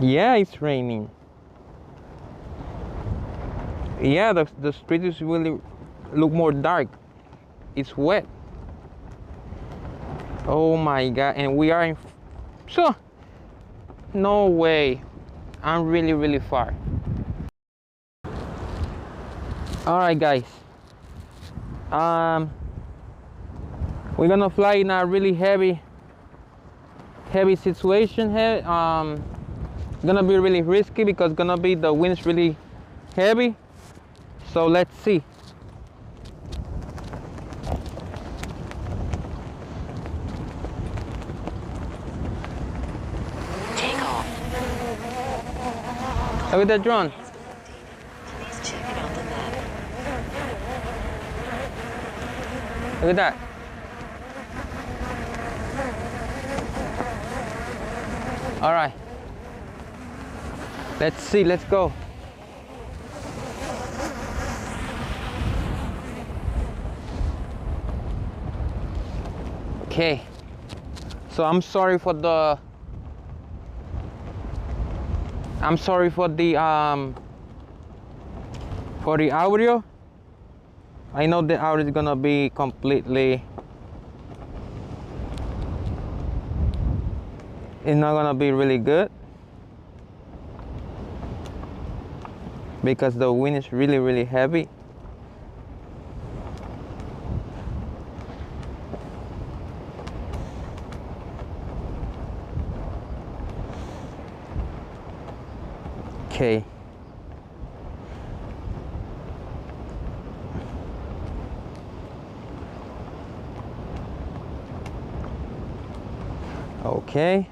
Yeah, it's raining. Yeah, the street is really look more dark. It's wet. Oh my god, and we are in so no way. I'm really far. All right, guys. Um, we're gonna fly in a really heavy situation here. Gonna be really risky because gonna be the wind's really heavy. So let's see. Take off. Look at that drone. Please check it on the map. Look at that. All right. Let's see. Let's go. Okay. So I'm sorry for the audio. I know the audio is gonna be completely, it's not gonna be really good because the wind is really heavy. Okay. Okay.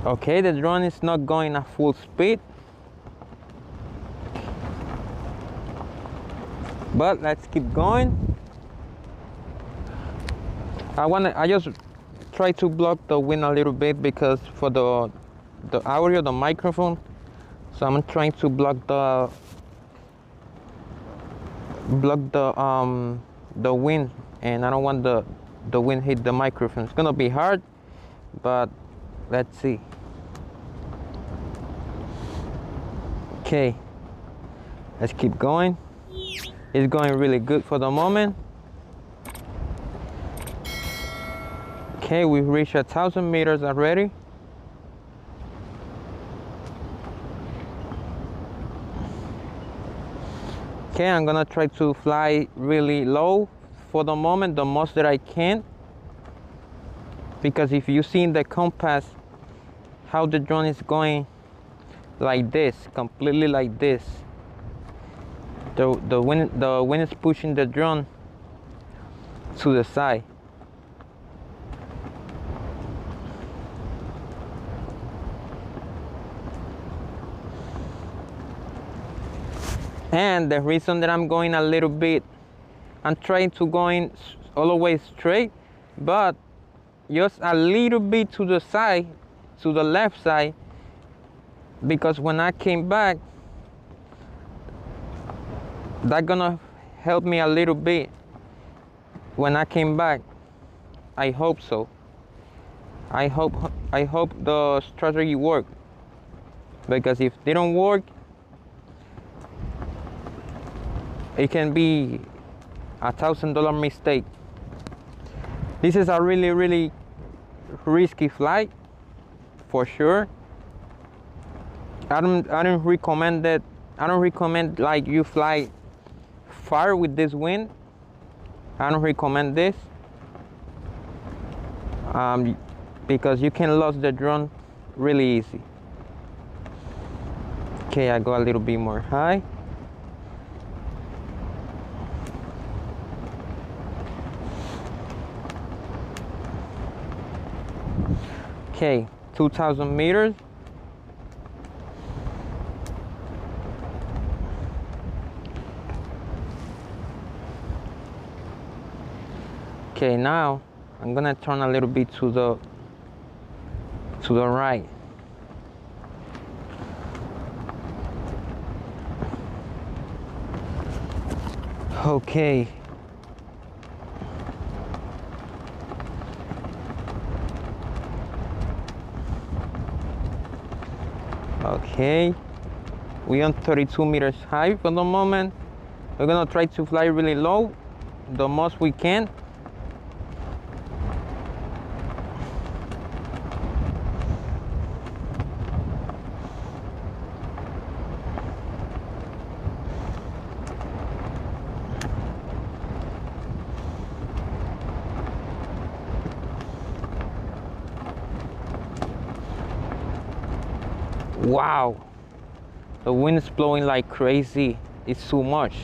Okay, the drone is not going at full speed, but let's keep going. I just try to block the wind a little bit because for the audio, the microphone. So I'm trying to block the wind, and I don't want the wind hit the microphone. It's gonna be hard, but let's see. Okay, let's keep going. It's going really good for the moment. Okay, we've reached 1,000 meters already. Okay, I'm gonna try to fly really low for the moment, the most that I can. Because if you see in the compass how the drone is going like this, completely like this. The wind is pushing the drone to the side. And the reason that I'm going a little bit, I'm trying to going all the way straight, but just a little bit to the side, to the left side, because when I came back, that's gonna help me a little bit when I came back. I hope so. I hope the strategy worked, because if they don't work, it can be $1,000 mistake. This is a really risky flight for sure. I don't recommend that. I don't recommend like you fly far with this wind. I don't recommend this because you can lose the drone really easy. Okay, I go a little bit more high. Okay, 2,000 meters. Okay, now I'm gonna turn a little bit to To the right. Okay. Okay. We're on 32 meters high for the moment. We're gonna try to fly really low, the most we can. Wow, the wind is blowing like crazy. It's too much.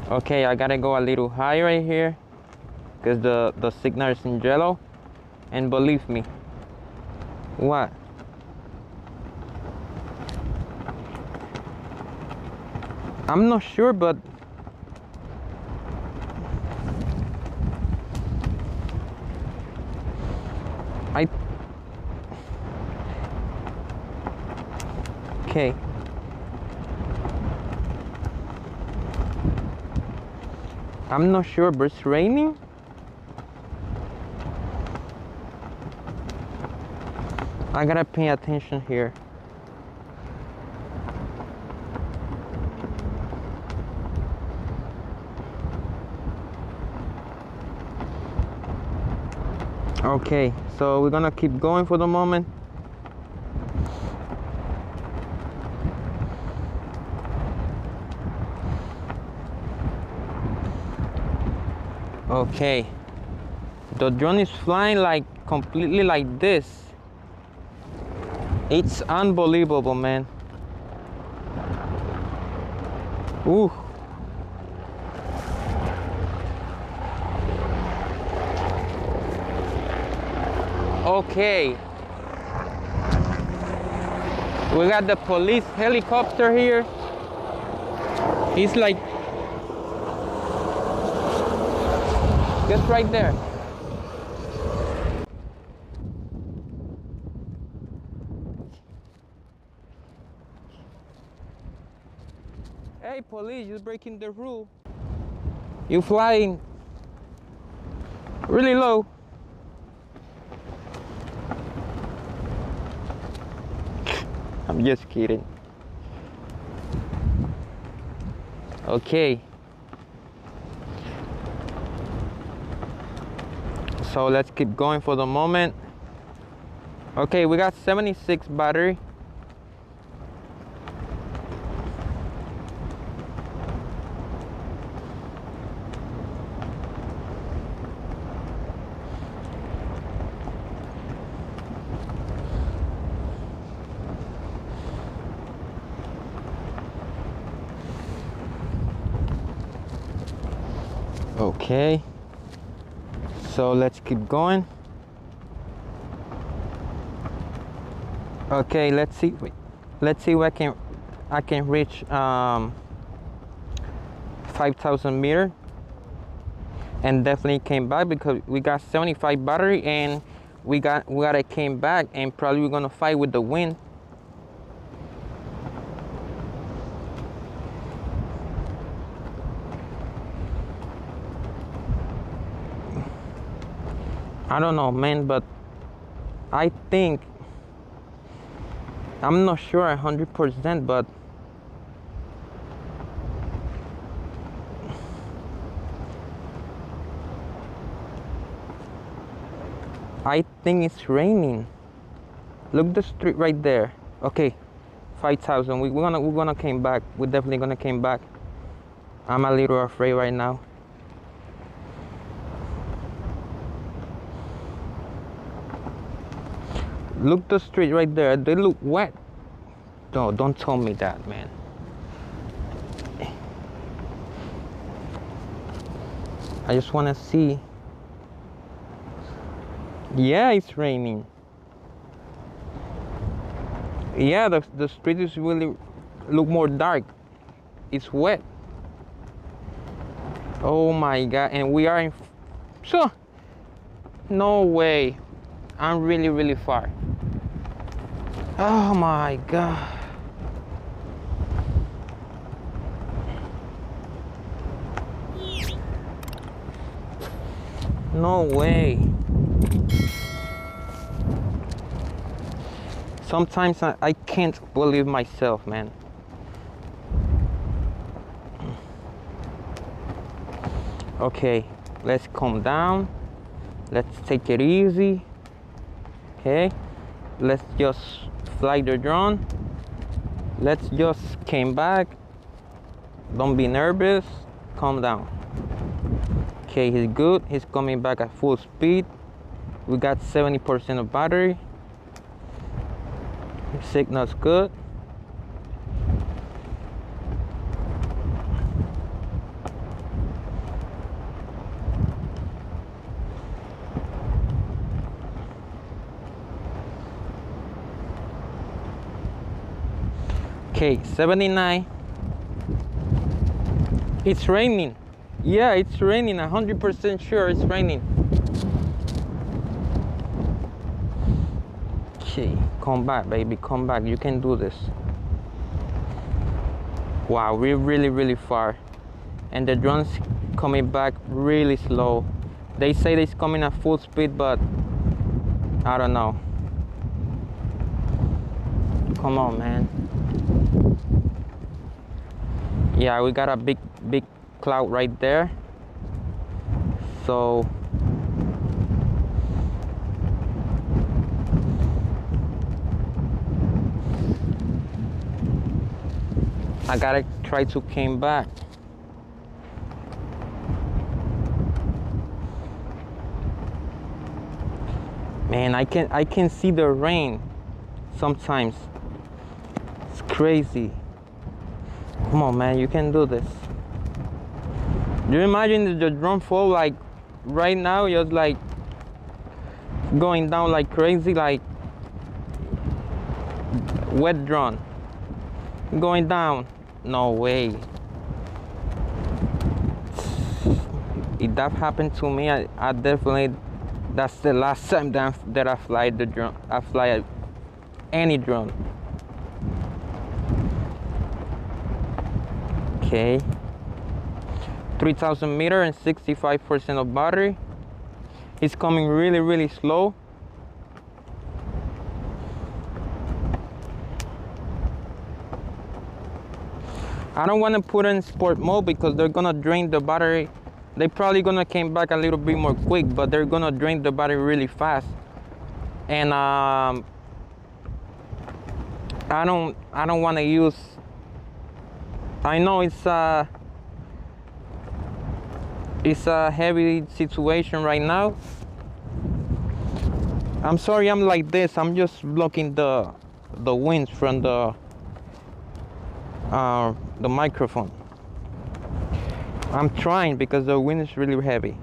Okay, I gotta go a little higher right here because the signal is in yellow. And believe me, what? I'm not sure, but okay. I'm not sure, but it's raining. I gotta pay attention here. Okay, so we're gonna keep going for the moment. Okay, the drone is flying like completely like this. It's unbelievable, man. Ooh. Okay, we got the police helicopter here. He's like just right there. Hey police, you're breaking the rule. You flying really low. I'm just kidding. Okay. So let's keep going for the moment. Okay, we got 76 battery. Okay, so let's keep going. Okay, let's see where I can reach 5,000 meters, and definitely came back because we got 75 battery and we gotta came back, and probably we're gonna fight with the wind. I don't know, man, but I think, I'm not sure 100%, but I think it's raining. Look the street right there. Okay, 5,000. We're gonna came back. We're definitely gonna came back. I'm a little afraid right now. Look the street right there. They look wet. No, don't tell me that, man. I just want to see. Yeah, it's raining. Yeah, the street is really look more dark. it's wet. Oh my god, and we are in so no way. I'm really far. Oh my god. No way. Sometimes I can't believe myself, man. Okay, let's calm down. Let's take it easy. Okay, let's just fly the drone. Let's just came back. Don't be nervous. Calm down. Okay, he's good. He's coming back at full speed. We got 70% of battery. Signal's good. Okay, 79. It's raining. Yeah, it's raining. 100% sure it's raining. Okay, come back, baby. Come back. You can do this. Wow, we're really far. And the drone's coming back really slow. They say it's coming at full speed, but I don't know. Come on, man. Yeah, we got a big cloud right there. So I gotta try to came back. Man, I can see the rain sometimes. It's crazy. Come on, man, you can do this. Do you imagine the drone fall like right now, just like going down like crazy, like wet drone going down? No way. If that happened to me, I definitely, that's the last time that I fly the drone. I fly any drone. Okay, 3000 meters and 65% of battery. It's coming really slow. I don't want to put in sport mode because they're gonna drain the battery. They probably gonna came back a little bit more quick, but they're gonna drain the battery really fast. And I don't want to use. I know it's a heavy situation right now. I'm sorry I'm like this. I'm just blocking the winds from the microphone. I'm trying because the wind is really heavy.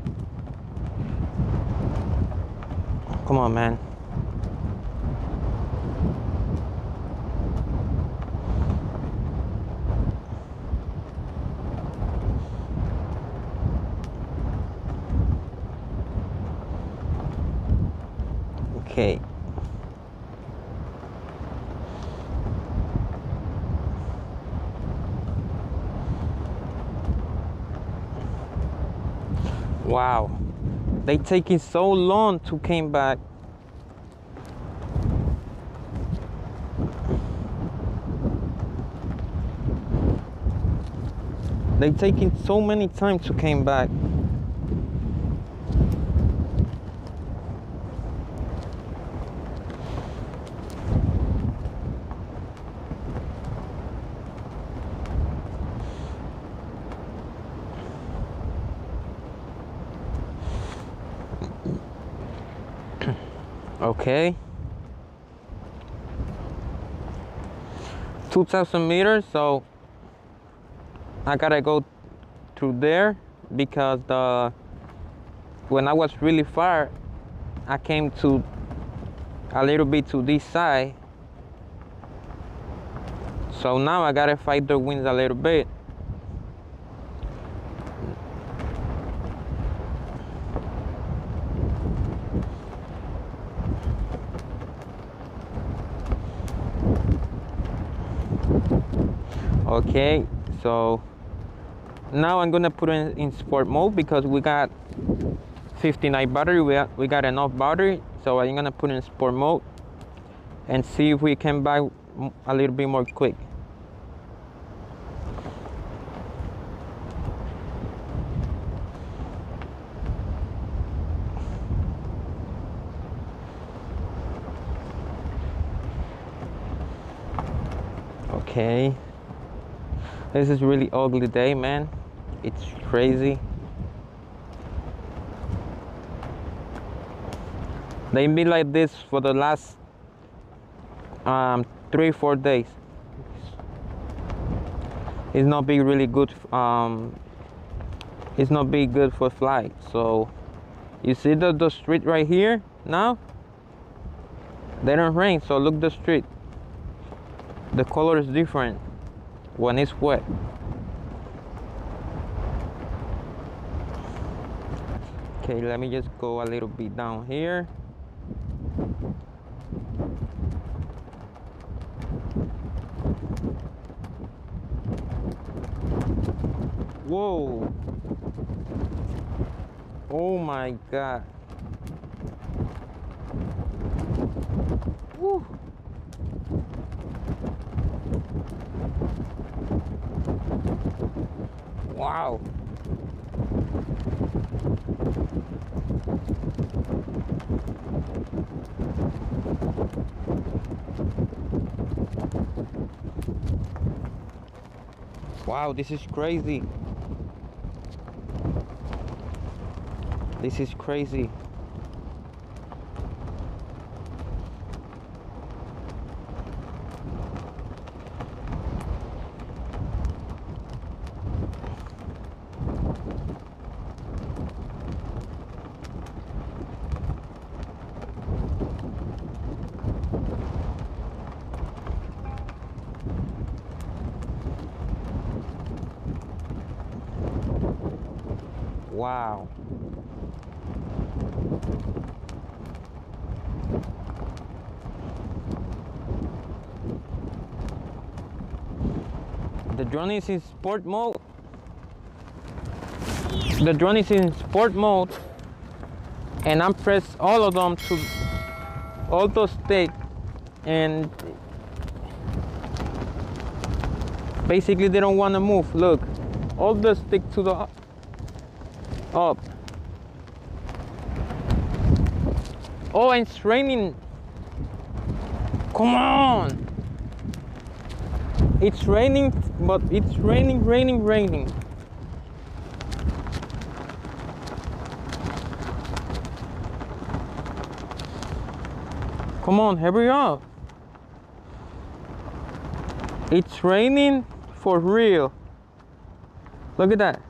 Come on, man. Okay. Wow, they taking so long to came back. They taking so many time to came back. Okay, 2000 meters, so I gotta go through there because when I was really far, I came to a little bit to this side, so now I gotta fight the winds a little bit. Okay, so now I'm gonna put it in sport mode because we got 59 battery. We got enough battery, so I'm gonna put it in sport mode and see if we can buy a little bit more quick. Okay, this is really ugly day, man. It's crazy. They've been like this for the last 3-4 days. It's not being really good. It's not being good for flight. So you see the street right here now. They don't rain, so look the street. The color is different when it's wet. Okay, let me just go a little bit down here. Whoa. Oh my God. Woo. Wow. Wow, this is crazy. This is crazy. Wow. The drone is in sport mode. The drone is in sport mode, and I'm pressed all of them to auto stick, and basically they don't want to move. Look, all the stick to the up. Oh, and it's raining. Come on. It's raining, but it's raining. Come on, hurry up. It's raining for real. Look at that.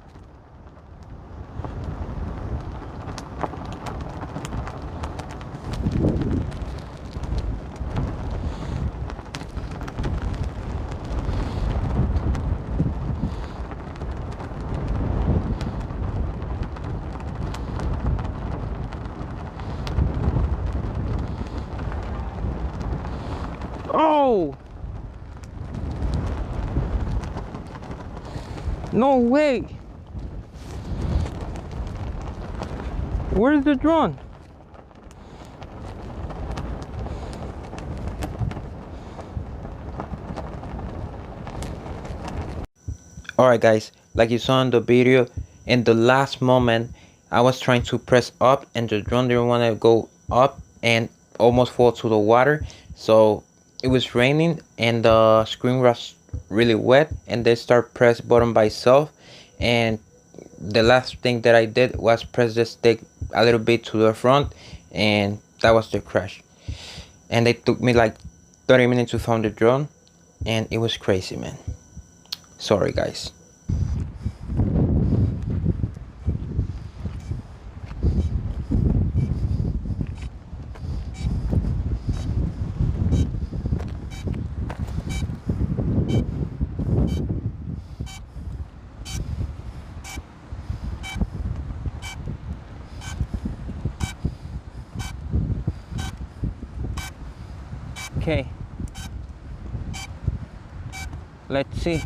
Oh! No way! Where's the drone? Alright guys, like you saw in the video, in the last moment I was trying to press up and the drone didn't want to go up and almost fall to the water. So it was raining and the screen was really wet, and they start press button by itself, and the last thing that I did was press the stick a little bit to the front, and that was the crash. And it took me like 30 minutes to find the drone, and it was crazy, man. Sorry guys. Okay, let's see.